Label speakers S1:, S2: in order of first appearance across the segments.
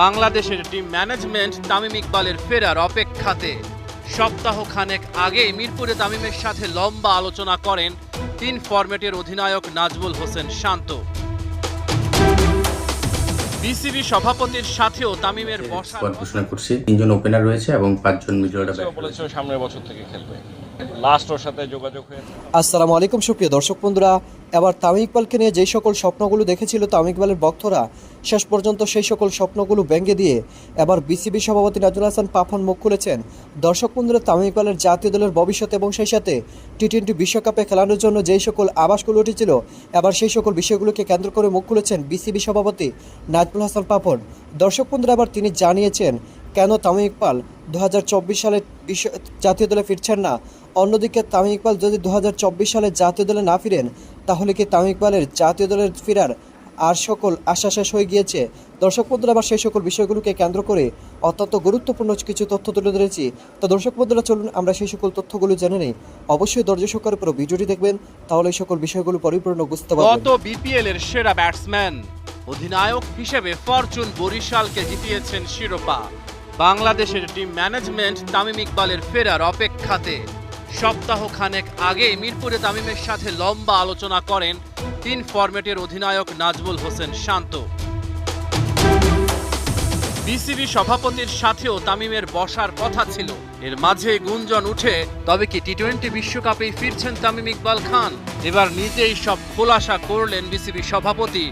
S1: বাংলাদেশের team management Tamim ইকবালের ফেরার অপেক্ষাতে সপ্তাহ খানেক আগে মিরপুরে তামিমের সাথে লম্বা আলোচনা করেন 3 ফরম্যাটের অধিনায়ক নাজমুল হোসেন শান্ত। বিসিবি সভাপতির সাথেও তামিমের
S2: স্কোয়াড ঘোষণা করছি। 3 জন ওপেনার রয়েছে এবং 5 জন মিডল অর্ডার
S3: বলেছে সামনের বছর থেকে খেলবে। লাস্ট ওর সাথে যোগাযোগ হয়েছে।
S4: আসসালামু আলাইকুম সুপ্রিয় দর্শক বন্ধুরা, এবার তামিম ইকবালকে নিয়ে যেই সকল স্বপ্নগুলো দেখেছিল তামিম ইকবালের ভক্তরা, শেষ পর্যন্ত সেই সকল স্বপ্নগুলো ভেঙে দিয়ে এবার বিসিবি সভাপতি নাজমুল হাসান পাপন মুখ খুলেছেন। দর্শক বন্ধুরা, তামিম ইকবালের জাতীয় দলের ভবিষ্যৎ এবং সেই সাথে টি-20 বিশ্বকাপে খেলানোর জন্য যেই সকল আভাসগুলো উঠেছিল, এবার সেই সকল বিষয়গুলোকে কেন্দ্র করে মুখ খুলেছেন বিসিবি সভাপতি নাজমুল হাসান পাপন। দর্শক বন্ধুরা, এবার তিনি জানিয়েছেন কেন তামিম ইকবাল 2024 সালে জাতীয় দলে ফিরছেন না। অন্যদিকে তামিম ইকবাল যদি 2024 সালে জাতীয় দলে না ফিরেন, তাহলে কি তামিম ইকবালের জাতীয় দলের ফেরার আর সকল আশা শেষ হয়ে গিয়েছে? দর্শক বন্ধুরা, আবার সেই সকল বিষয়গুলোকে কেন্দ্র করে অত্যন্ত গুরুত্বপূর্ণ কিছু তথ্য তুলে ধরেছি। তো দর্শক বন্ধুরা, চলুন আমরা সেই সকল তথ্যগুলো জেনে নিই। অবশ্যই ধৈর্য সহকারে পুরো ভিডিওটি দেখবেন, তাহলে এই সকল বিষয়গুলো পরিপূর্ণ বুঝতে পারবেন।
S1: গত বিপিএল এর সেরা ব্যাটসম্যান, অধিনায়ক হিসেবে ফরচুন বরিশালকে জিতিয়েছেন শিরোপা। বাংলাদেশের টিম ম্যানেজমেন্ট তামিম ইকবালের ফেরার অপেক্ষাতে সপ্তাহ খানেক আগে মিরপুরে তামিমের সাথে লম্বা আলোচনা করেন 3 ফরম্যাটের অধিনায়ক নাজমুল হোসেন শান্ত। বিসিবি সভাপতির সাথেও তামিমের বসার কথা ছিল। এর মাঝে গুঞ্জন উঠে, তবে কি টি-20 বিশ্বকাপেই ফিরছেন তামিম ইকবাল খান? এবার নিজেই সব খোলাসা করলেন বিসিবি সভাপতি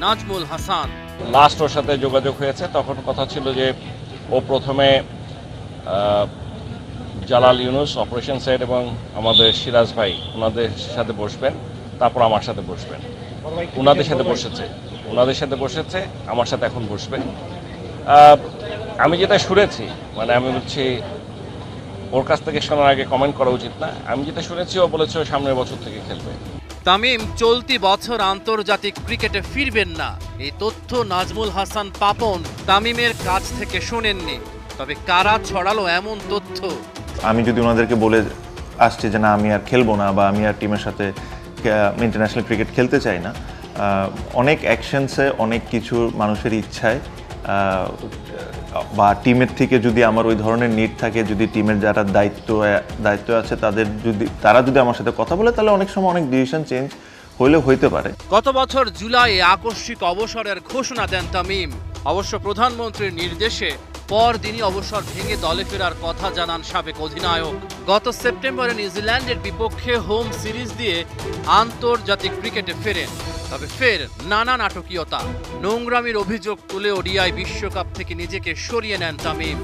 S1: নাজমুল হাসান।
S3: লাস্ট ওর সাথে যোগাযোগ হয়েছে, তখন কথা ছিল যে ও প্রথমে জালাল ইউনুস অপারেশন সাইড এবং আমাদের সিরাজ ভাই ওনাদের সাথে বসবেন, তারপর আমার সাথে বসবেন। ওনাদের সাথে বসেছে, আমার সাথে এখন বসবে। আমি যেটা শুনেছি, মানে আমি বলছি ওর কাছ থেকে শোনার আগে কমেন্ট করা উচিত না। আমি যেটা শুনেছি, ও বলেছে সামনের বছর থেকে খেলবে।
S1: তামিম চলতি বছর আন্তর্জাতিক ক্রিকেটে ফিরবেন না, এই তথ্য নাজমুল হাসান পাপন তামিমের কাছ থেকে শোনেননি। তবে কারা ছড়ালো এমন তথ্য?
S5: আমি যদি ওনাদেরকে বলে আসছি যে না আমি আর খেলবো না বা আমি আর টিমের সাথে ইন্টারন্যাশনাল ক্রিকেট খেলতে চাই না, অনেক অ্যাকশনসে অনেক কিছু মানুষের ইচ্ছায় বা টিমের থেকে যদি আমার ওই ধরনের নিড থাকে, যদি টিমের যারা দায়িত্ব আছে তারা যদি আমার সাথে কথা বলে, তাহলে অনেক সময় অনেক ডিসিশন চেঞ্জ হইলেও হইতে পারে।
S1: গত বছর জুলাইয়ে আকস্মিক অবসরের ঘোষণা দেন তামিম। অবশ্য প্রধানমন্ত্রীর নির্দেশে পরদিনই অবসর ভেঙে দলে ফেরার কথা জানান সাবেক অধিনায়ক। গত সেপ্টেম্বরে নিউজিল্যান্ডের বিপক্ষে হোম সিরিজ দিয়ে আন্তর্জাতিক ক্রিকেটে ফেরেন। তবে ফের নানা নাটকীয়তা, নোংরামির অভিযোগ তুলে ওডিআই বিশ্বকাপ থেকে নিজেকে সরিয়ে নেন তামিম।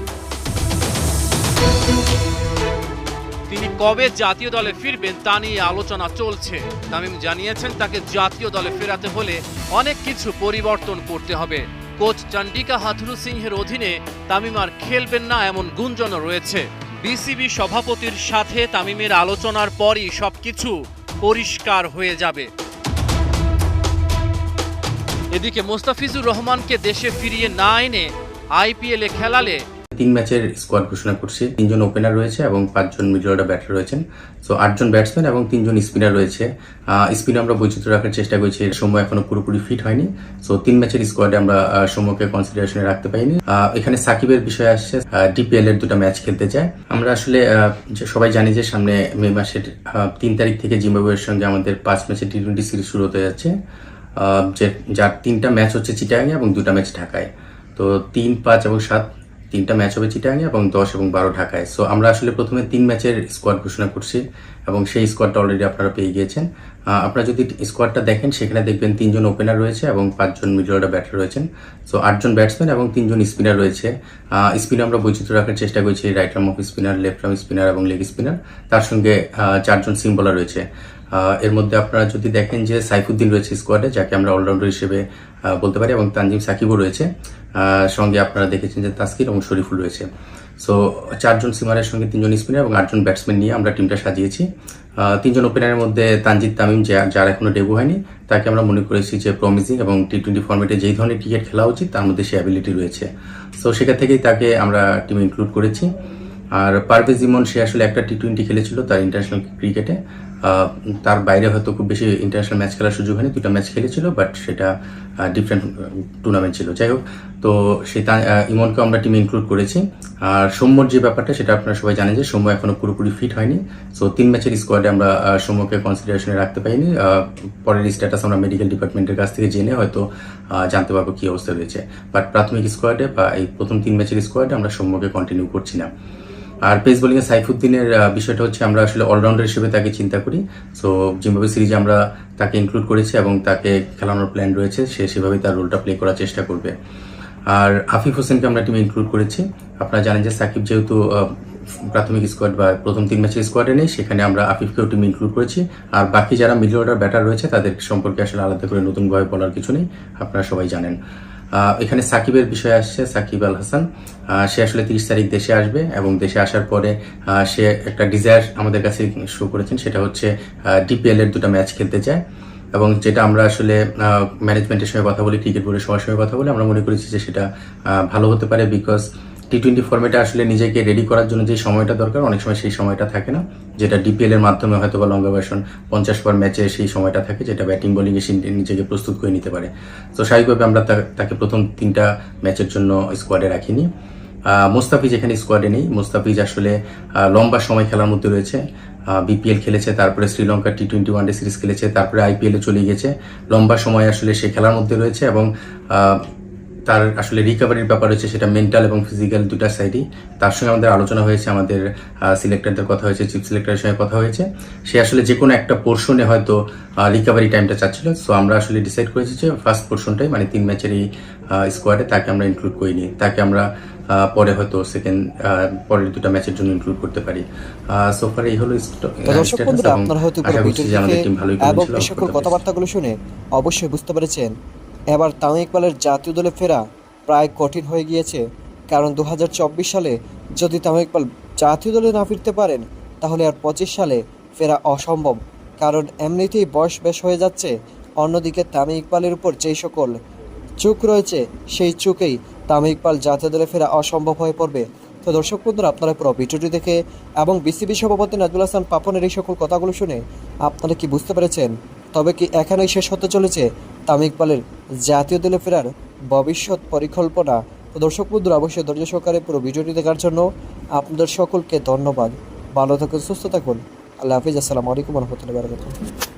S1: তিনি কবে জাতীয় দলে ফিরবেন তা নিয়ে আলোচনা চলছে। তামিম জানিয়েছেন তাকে জাতীয় দলে ফেরাতে হলে অনেক কিছু পরিবর্তন করতে হবে। কোচ চন্ডিকা হাথুরু সিংহের অধীনে তামিম আর খেলবেন না এমন গুঞ্জনও রয়েছে। বিসিবি সভাপতির সাথে তামিমের আলোচনার পরই সবকিছু পরিষ্কার হয়ে যাবে। এদিকে মোস্তাফিজুর রহমানকে দেশে ফিরিয়ে না এনে আইপিএলে খেলালে
S2: 3 ম্যাচের স্কোয়াড ঘোষণা করছি। 3 জন ওপেনার রয়েছে এবং 5 জন মিডল অর্ডার ব্যাটার রয়েছেন। সো 8 জন ব্যাটসম্যান এবং 3 জন স্পিনার রয়েছে। স্পিনার আমরা বৈচিত্র্য রাখার চেষ্টা করছি, সময় এখনো পুরোপুরি ফিট হয়নি। সো 3 ম্যাচের স্কোয়াডে আমরা সময়কে কনসিডারেশনে রাখতে পারিনি। এখানে সাকিবের বিষয় আসছে, ডিপিএল এর 2টা ম্যাচ খেলতে চায়। আমরা আসলে সবাই জানি যে সামনে মে মাসের 3 তারিখ থেকে জিম্বাবুয়ের সঙ্গে আমাদের 5 ম্যাচের টি-20 সিরিজ শুরু হতে যাচ্ছে, যার 3টা ম্যাচ হচ্ছে চিটাগাঙে এবং 2টা ম্যাচ ঢাকায়। তো 3, 5 এবং 7 3টা ম্যাচ হবে চিটাগাঙে এবং 10 এবং 12 ঢাকায়। সো আমরা আসলে প্রথমে 3 ম্যাচের স্কোয়াড ঘোষণা করছি এবং সেই স্কোয়াডটা অলরেডি আপনারা পেয়ে গিয়েছেন। আপনারা যদি স্কোয়াডটা দেখেন, সেখানে দেখবেন 3 জন ওপেনার রয়েছে এবং 5 জন মিডল অর্ডার ব্যাটার রয়েছেন। সো 8 জন ব্যাটসম্যান এবং 3 জন স্পিনার রয়েছে। স্পিনার আমরা বৈচিত্র্য রাখার চেষ্টা করছি, right arm off spinner, left arm spinner এবং লেগ স্পিনার। তার সঙ্গে 4 জন সিম বোলার রয়েছে। এর মধ্যে আপনারা যদি দেখেন যে সাইফুদ্দিন রয়েছে স্কোয়াডে, যাকে আমরা অলরাউন্ডার হিসেবে বলতে পারি, এবং তানজিম সাকিবও রয়েছে। সঙ্গে আপনারা দেখেছেন যে তাসকির এবং শরীফুল রয়েছে। সো 4 জন সিমারের সঙ্গে 3 জন স্পিনার এবং 8 জন ব্যাটসম্যান নিয়ে আমরা টিমটা সাজিয়েছি। 3 জন ওপেনারের মধ্যে তানজিদ তামিম, যার এখনো ডেবু হয়নি, তাকে আমরা মনে করেছি যে প্রমিসিং এবং টি-20 ফর্মেটে যেই ধরনের ক্রিকেট খেলা উচিত তার মধ্যে সে অ্যাবিলিটি রয়েছে। সো সেখান থেকেই তাকে আমরা টিমে ইনক্লুড করেছি। আর পারভেজ ইমন, সে আসলে একটা টি-20 খেলেছিল তার ইন্টারন্যাশনাল ক্রিকেটে। তার বাইরে হয়তো খুব বেশি ইন্টারন্যাশনাল ম্যাচ খেলার সুযোগ হয়নি, 2টা ম্যাচ খেলেছিল, বাট সেটা ডিফারেন্ট টুর্নামেন্ট ছিল। যাই হোক, তো সেটা ইমনকেও আমরা টিমে ইনক্লুড করেছি। আর সৌম্যর যে ব্যাপারটা সেটা আপনারা সবাই জানেন যে সৌম্য এখনো পুরোপুরি ফিট হয়নি। সো 3 ম্যাচের স্কোয়াডে আমরা সৌম্যকে কনসিডারেশনে রাখতে পারিনি। পরের স্ট্যাটাস আমরা মেডিকেল ডিপার্টমেন্টের কাছ থেকে জেনে হয়তো জানতে পারবো কী অবস্থা রয়েছে। বাট প্রাথমিক স্কোয়াডে বা এই প্রথম 3 ম্যাচের স্কোয়াডে আমরা সৌম্যকে কন্টিনিউ করছি না। আর পেস বোলিংয়ে সাইফুদ্দিনের বিষয়টা হচ্ছে আমরা আসলে অলরাউন্ডার হিসেবে তাকে চিন্তা করি। সো জিম্বাবুয়ে সিরিজে আমরা তাকে ইনক্লুড করেছি এবং তাকে খেলানোর প্ল্যান রয়েছে, সে সেভাবেই তার রোলটা প্লে করার চেষ্টা করবে। আর আফিফ হোসেনকে আমরা টিমে ইনক্লুড করেছি। আপনারা জানেন যে সাকিব যেহেতু প্রাথমিক স্কোয়াড বা প্রথম 3 ম্যাচের স্কোয়াডে নেই, সেখানে আমরা আফিফকেও টিমে ইনক্লুড করেছি। আর বাকি যারা মিডল অর্ডার ব্যাটার রয়েছে তাদের সম্পর্কে আসলে আলাদা করে নতুনভাবে বলার কিছু নেই, আপনারা সবাই জানেন। এখানে সাকিবের বিষয় আসছে, সাকিব আল হাসান। সে আসলে 30 তারিখ দেশে আসবে এবং দেশে আসার পরে সে একটা ডিজায়ার আমাদের কাছে শো করেছেন, সেটা হচ্ছে ডিপিএল এর 2টা ম্যাচ খেলতে চায়। এবং যেটা আমরা আসলে ম্যানেজমেন্টের সঙ্গে কথা বলি, ক্রিকেট বোর্ডের সবার সঙ্গে কথা বলি, আমরা মনে করেছি যে সেটা ভালো হতে পারে। বিকজ টি20 ফর্মেটে আসলে নিজেকে রেডি করার জন্য যে সময়টা দরকার, অনেক সময় সেই সময়টা থাকে না, যেটা ডিপিএল এর মাধ্যমে হয়তো বা লঙ্গা ভার্সন 50 ওভার ম্যাচে সেই সময়টা থাকে, যেটা ব্যাটিং বোলিংয়ে নিজেকে প্রস্তুত করে নিতে পারে। তো স্বাভাবিকভাবে আমরা তাকে প্রথম 3টা ম্যাচের জন্য স্কোয়াডে রাখিনি। মোস্তাফিজ এখানে স্কোয়াডে নেই। মোস্তাফিজ আসলে লম্বা সময় খেলার মধ্যে রয়েছে। বিপিএল খেলেছে, তারপরে শ্রীলঙ্কা টি20 ওয়ানডে সিরিজ খেলেছে, তারপরে আইপিএলে চলে গেছে। লম্বা সময় আসলে সে খেলার মধ্যে রয়েছে এবং তার আসলে রিকভারির ব্যাপার হচ্ছে, সেটা মেন্টাল এবং ফিজিক্যাল 2টা সাইডই। তার সঙ্গে আমাদের আলোচনা হয়েছে, আমাদের সিলেক্টরদের কথা হয়েছে, চিফ সিলেক্টরের সঙ্গে কথা হয়েছে। সে আসলে যে কোনো একটা পোর্শনে হয়তো রিকভারি টাইমটা চাচ্ছিল। সো আমরা আসলে ডিসাইড করেছি যে ফার্স্ট পোর্শনটাই, মানে 3 ম্যাচের এই স্কোয়াডে তাকে আমরা ইনক্লুড করিনি। তাকে আমরা পরে হয়তো পরের 2টা ম্যাচের জন্য ইনক্লুড করতে পারি। সোফার এই হলো
S4: দর্শক বন্ধুরা, আপনারা হয়তো পুরো ভিডিও দেখে এবং এই সকল
S2: স্ট্যাটাস।
S4: কথাবার্তাগুলো শুনে অবশ্যই বুঝতে পেরেছেন এবার তামিম ইকবালের জাতীয় দলে ফেরা প্রায় কঠিন হয়ে গিয়েছে। কারণ 2024 সালে যদি তামিম ইকবাল জাতীয় দলে না ফিরতে পারেন, তাহলে আর 25 সালে ফেরা অসম্ভব। কারণ এমনিতেই বয়স বেশ হয়ে যাচ্ছে। অন্যদিকে তামিম ইকবালের উপর যেই সকল চোখ রয়েছে, সেই চোখেই তামিম ইকবাল জাতীয় দলে ফেরা অসম্ভব হয়ে পড়বে। তো দর্শক বন্ধুরা, আপনারা পুরো ভিডিওটি দেখে এবং বিসিবি সভাপতি নাজমুল হাসান পাপনের এই সকল কথাগুলো শুনে আপনারা কি বুঝতে পেরেছেন? তবে কি এখানেই শেষ হতে চলেছে তামিম ইকবালের জাতীয় দলে ফেরার ভবিষ্যৎ পরিকল্পনা? তো দর্শক বন্ধুরা, অবশ্যই ধৈর্য সহকারে পুরো ভিডিওটি দেখার জন্য আপনাদের সকলকে ধন্যবাদ। ভালো থাকুন, সুস্থ থাকুন। আল্লাহ হাফিজ। আসসালামু আলাইকুম ওয়া রাহমাতুল্লাহি ওয়া বারাকাতুহু।